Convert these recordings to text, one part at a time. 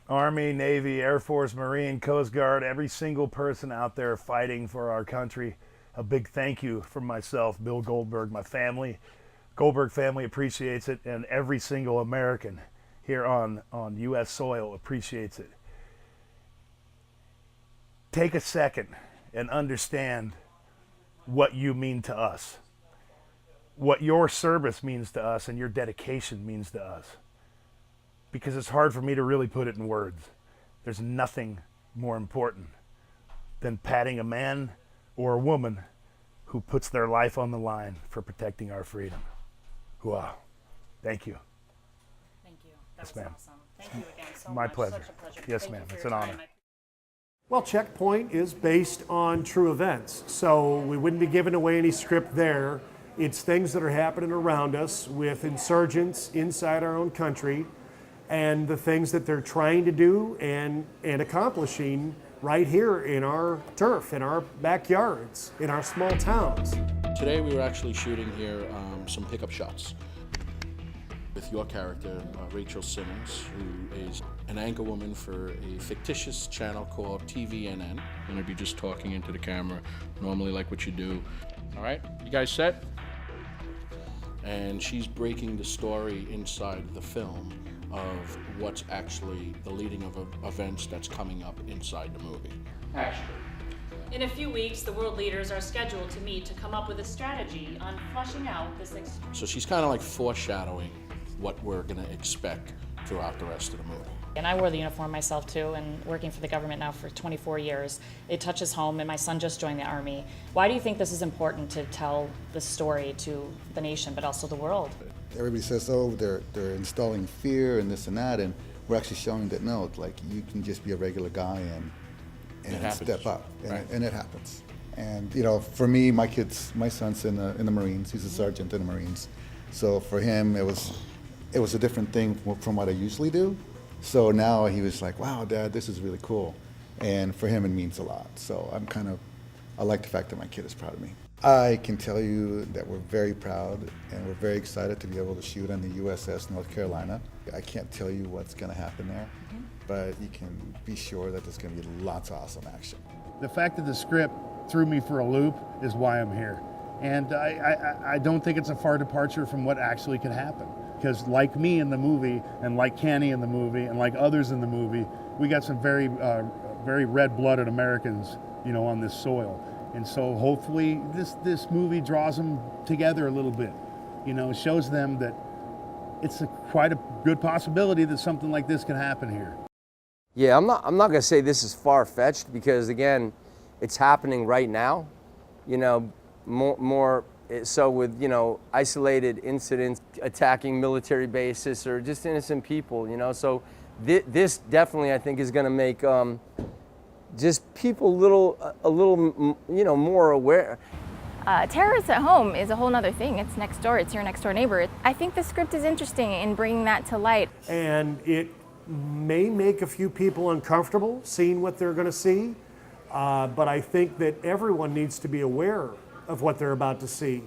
Army, Navy, Air Force, Marine, Coast Guard, every single person out there fighting for our country. A big thank you from myself, Bill Goldberg, my family. Goldberg family appreciates it, and every single American here on U.S. soil appreciates it. Take a second and understand what you mean to us, what your service means to us, and your dedication means to us. Because it's hard for me to really put it in words. There's nothing more important than patting a man or a woman who puts their life on the line for protecting our freedom. Wow. Thank you. Thank you. Yes, That was ma'am. awesome. Thank you again so My much. pleasure. Such a pleasure. Yes, Thank you ma'am. for It's your an time. honor. Well, Checkpoint is based on true events, so we wouldn't be giving away any script there. It's things that are happening around us with insurgents inside our own country and the things that they're trying to do and accomplishing right here in our turf, in our backyards, in our small towns. Today we were actually shooting here some pickup shots with your character, Rachel Simmons, who is an anchor woman for a fictitious channel called TVNN. You're gonna be just talking into the camera, normally like what you do. All right, you guys set? And she's breaking the story inside the film of what's actually the leading of events that's coming up inside the movie. Action. In a few weeks, the world leaders are scheduled to meet to come up with a strategy on flushing out this So she's kind of like foreshadowing what we're gonna expect throughout the rest of the movie. And I wore the uniform myself too, and working for the government now for 24 years. It touches home, and my son just joined the Army. Why do you think this is important to tell the story to the nation, but also the world? Everybody says, oh, they're installing fear and this and that, and we're actually showing that no, like you can just be a regular guy and step up, and it happens. And you know, for me, my son's in the Marines. He's a sergeant in the Marines, so for him it was a different thing from what I usually do. So now he was like, wow, Dad, this is really cool, and for him it means a lot. So I like the fact that my kid is proud of me. I can tell you that we're very proud and we're very excited to be able to shoot on the USS North Carolina. I can't tell you what's going to happen there, but you can be sure that there's going to be lots of awesome action. The fact that the script threw me for a loop is why I'm here. And I don't think it's a far departure from what actually could happen. Because like me in the movie, and like Kenny in the movie, and like others in the movie, we got some very red-blooded Americans, you know, on this soil. And so hopefully this movie draws them together a little bit, you know, shows them that it's quite a good possibility that something like this can happen here. Yeah, I'm not gonna say this is far-fetched because again, it's happening right now. You know, more so with, you know, isolated incidents attacking military bases or just innocent people, you know. So this definitely I think is gonna make just people a little, you know, more aware. Terrorists at home is a whole other thing. It's next door, it's your next door neighbor. I think the script is interesting in bringing that to light. And it may make a few people uncomfortable seeing what they're going to see, but I think that everyone needs to be aware of what they're about to see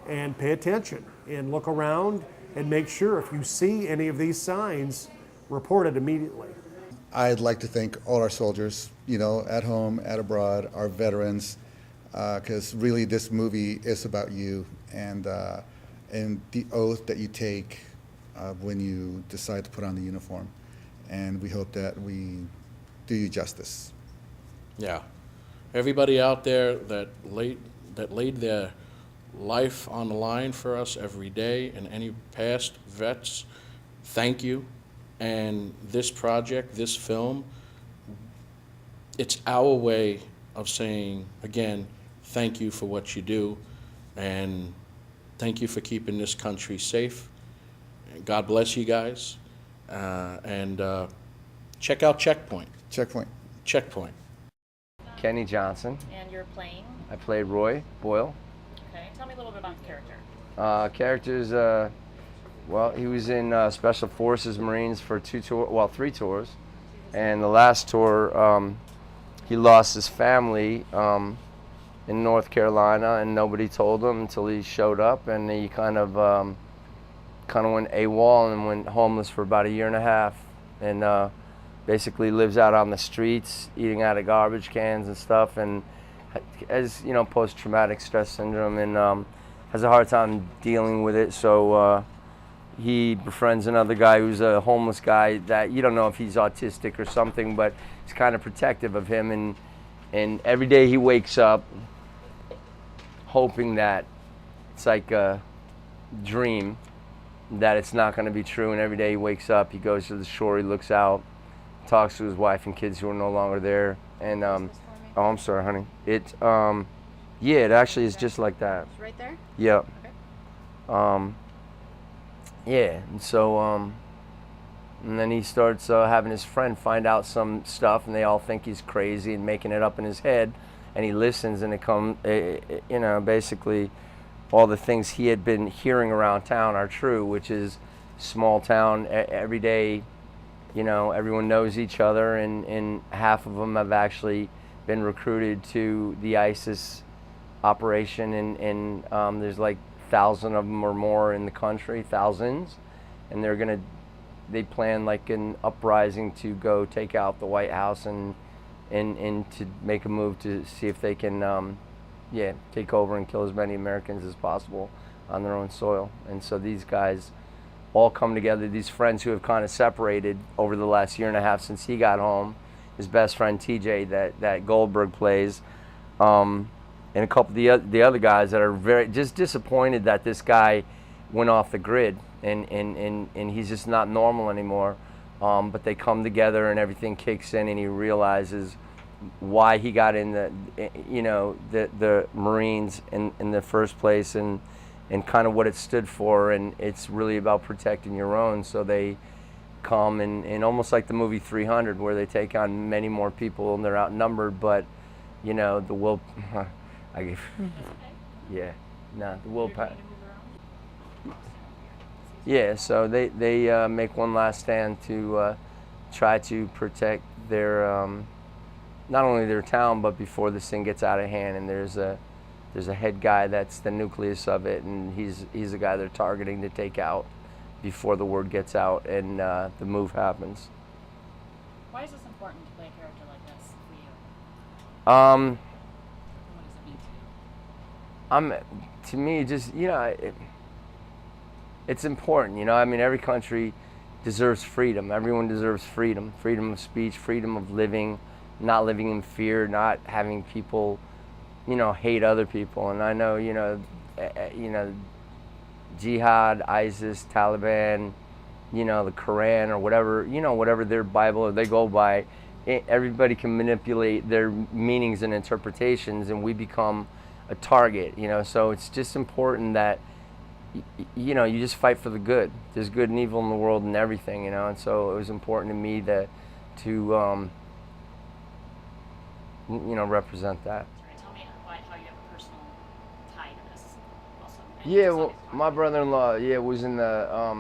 and pay attention and look around and make sure if you see any of these signs, report it immediately. I'd like to thank all our soldiers, you know, at home, at abroad, our veterans, because really this movie is about you and the oath that you take when you decide to put on the uniform. And we hope that we do you justice. Yeah. Everybody out there that laid their life on the line for us every day, and any past vets, thank you. And this project, this film, it's our way of saying, again, thank you for what you do, and thank you for keeping this country safe. God bless you guys. And check out Checkpoint. Checkpoint. Checkpoint. Kenny Johnson. And you're playing? I played Roy Boyle. Okay, tell me a little bit about the character. Characters, well, he was in Special Forces Marines for 3 tours. And the last tour, he lost his family in North Carolina, and nobody told him until he showed up, and he kind of went AWOL and went homeless for about 1.5 years. And basically lives out on the streets, eating out of garbage cans and stuff, and has, you know, post-traumatic stress syndrome, and has a hard time dealing with it. So he befriends another guy who's a homeless guy that you don't know if he's autistic or something, but he's kind of protective of him, and every day he wakes up hoping that it's like a dream, that it's not going to be true. And every day he wakes up, he goes to the shore, he looks out, talks to his wife and kids who are no longer there. And oh, I'm sorry, honey. It yeah, it actually is just like that. It's right there? Yep. Okay. Yeah, and so and then he starts having his friend find out some stuff, and they all think he's crazy and making it up in his head, and he listens, and it comes, you know, basically all the things he had been hearing around town are true, which is small town, every day, you know, everyone knows each other, and half of them have actually been recruited to the ISIS operation, and there's like 1,000 of them or more in the country, thousands, and they plan like an uprising to go take out the White House and to make a move to see if they can take over and kill as many Americans as possible on their own soil. And so these guys all come together, these friends who have kind of separated over the last year and a half since he got home, his best friend TJ that Goldberg plays, and a couple of the other guys that are very just disappointed that this guy went off the grid, and he's just not normal anymore. But they come together and everything kicks in, and he realizes why he got in the Marines in the first place, and kind of what it stood for, and it's really about protecting your own. So they come and almost like the movie 300, where they take on many more people and they're outnumbered, but you know, the will the willpower. Yeah, so they make one last stand to try to protect their not only their town, but before this thing gets out of hand. And there's a head guy that's the nucleus of it, and he's the guy they're targeting to take out before the word gets out and the move happens. Why is this important to play a character like this for you? What does it mean to you? To me, just, you know, it's important, you know. I mean, every country deserves freedom. Everyone deserves freedom. Freedom of speech, freedom of living, not living in fear, not having people, you know, hate other people. And I know, you know, jihad, ISIS, Taliban, you know, the Quran or whatever, you know, whatever their Bible or they go by, everybody can manipulate their meanings and interpretations, and we become a target, you know. So it's just important that, you know, you just fight for the good. There's good and evil in the world and everything, you know. And so it was important to me to you know, represent that. Tell me how you have a personal tie to this also. Yeah, well, my brother-in-law, was in the, I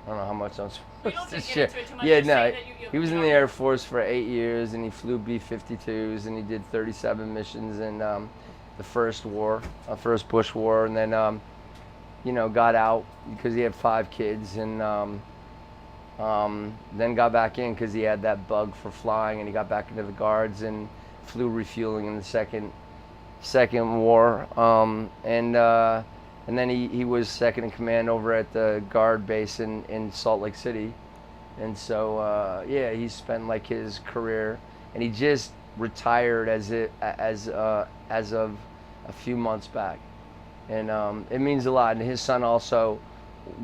don't know how much I'm supposed to share. Yeah, no, he was in the Air Force for 8 years, and he flew B-52s, and he did 37 missions in the first Bush war, and then, you know, got out because he had 5 kids, and then got back in because he had that bug for flying, and he got back into the Guards and flew refueling in the second war, and then he was second in command over at the Guard base in Salt Lake City, and so he spent like his career, and he just retired as of a few months back, and it means a lot. And his son also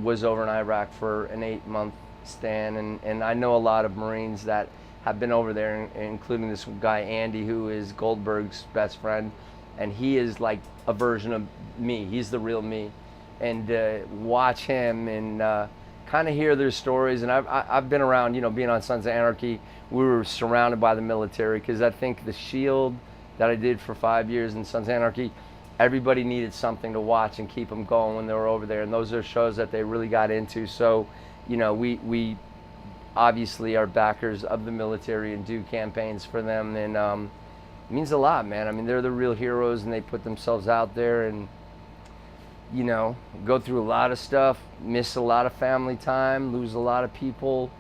was over in Iraq for an 8-month stand, and I know a lot of Marines that have been over there, including this guy Andy, who is Goldberg's best friend, and he is like a version of me. He's the real me, and watch him and kind of hear their stories. And I've been around, you know, being on Sons of Anarchy. We were surrounded by the military, because I think the Shield that I did for 5 years in Sons of Anarchy, everybody needed something to watch and keep them going when they were over there, and those are shows that they really got into. So, you know, we obviously are backers of the military and do campaigns for them, and it means a lot, man. I mean, they're the real heroes, and they put themselves out there and, you know, go through a lot of stuff, miss a lot of family time, lose a lot of people,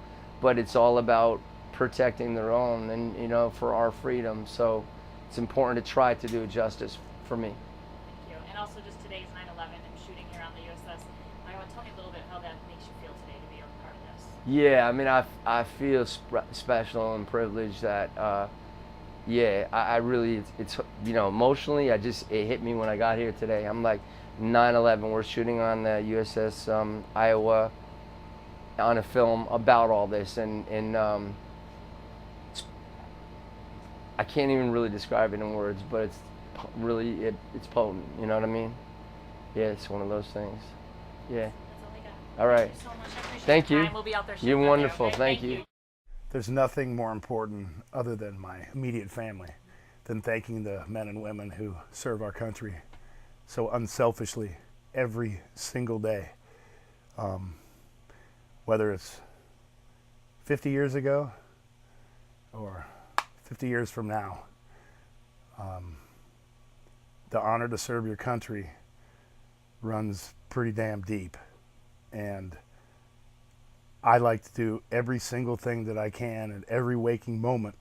but it's all about protecting their own and, you know, for our freedom. So it's important to try to do justice for me. Thank you. And also just today's 9/11 and shooting here on the USS. Tell me a little bit how that makes you feel today to be a part of this. Yeah, I mean, I feel special and privileged that, yeah, I really, it's, you know, emotionally, it hit me when I got here today. I'm like, 9/11, we're shooting on the USS Iowa on a film about all this, and I can't even really describe it in words, but it's really, it's potent, you know what I mean? Yeah, it's one of those things. Yeah. That's all I got. All right. Thank you so much. I appreciate Thank your you. time. We'll be out there shooting You're out there, wonderful. okay? Thank you. There's nothing more important other than my immediate family than thanking the men and women who serve our country so unselfishly every single day. Whether it's 50 years ago or 50 years from now, the honor to serve your country runs pretty damn deep. And I like to do every single thing that I can at every waking moment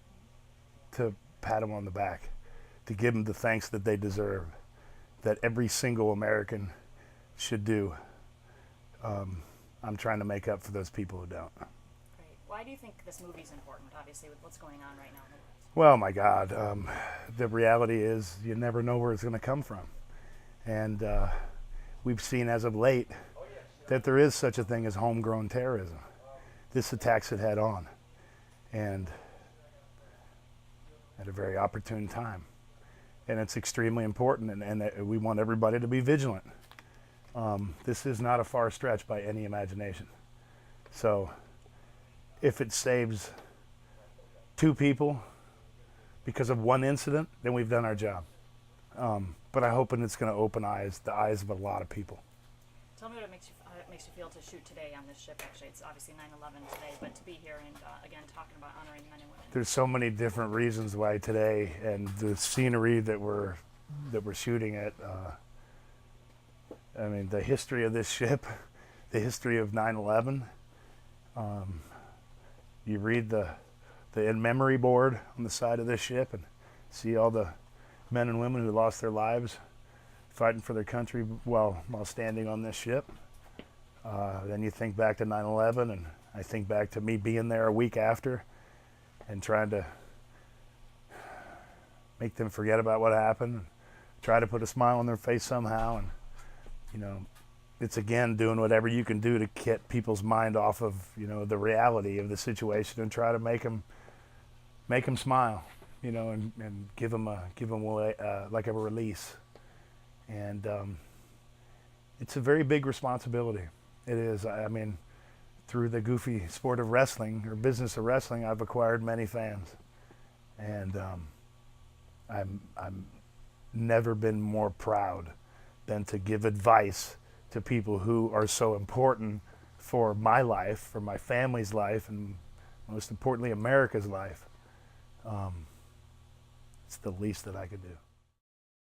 to pat them on the back, to give them the thanks that they deserve, that every single American should do. I'm trying to make up for those people who don't. Great. Why do you think this movie is important, obviously, with what's going on right now in the world? Well, my God, the reality is you never know where it's going to come from. And we've seen as of late that there is such a thing as homegrown terrorism. This attacks it head on, and at a very opportune time. And it's extremely important, and we want everybody to be vigilant. This is not a far stretch by any imagination. So if it saves 2 people because of one incident, then we've done our job. But I'm hoping it's going to open the eyes of a lot of people. Tell me what it makes you feel to shoot today on this ship. Actually, it's obviously 9/11 today, but to be here and again talking about honoring men and women. There's so many different reasons why today, and the scenery that we're shooting at. I mean, the history of this ship, the history of 9/11. You read the in memory board on the side of this ship and see all the men and women who lost their lives fighting for their country while standing on this ship. Then you think back to 9/11, and I think back to me being there a week after and trying to make them forget about what happened, and try to put a smile on their face somehow. And, you know, it's again doing whatever you can do to get people's mind off of, you know, the reality of the situation and try to make them smile, you know, and give them like a release. And it's a very big responsibility. It is. I mean, through the goofy sport of wrestling or business of wrestling, I've acquired many fans, and I'm never been more proud than to give advice to people who are so important for my life, for my family's life, and most importantly, America's life. It's the least that I could do.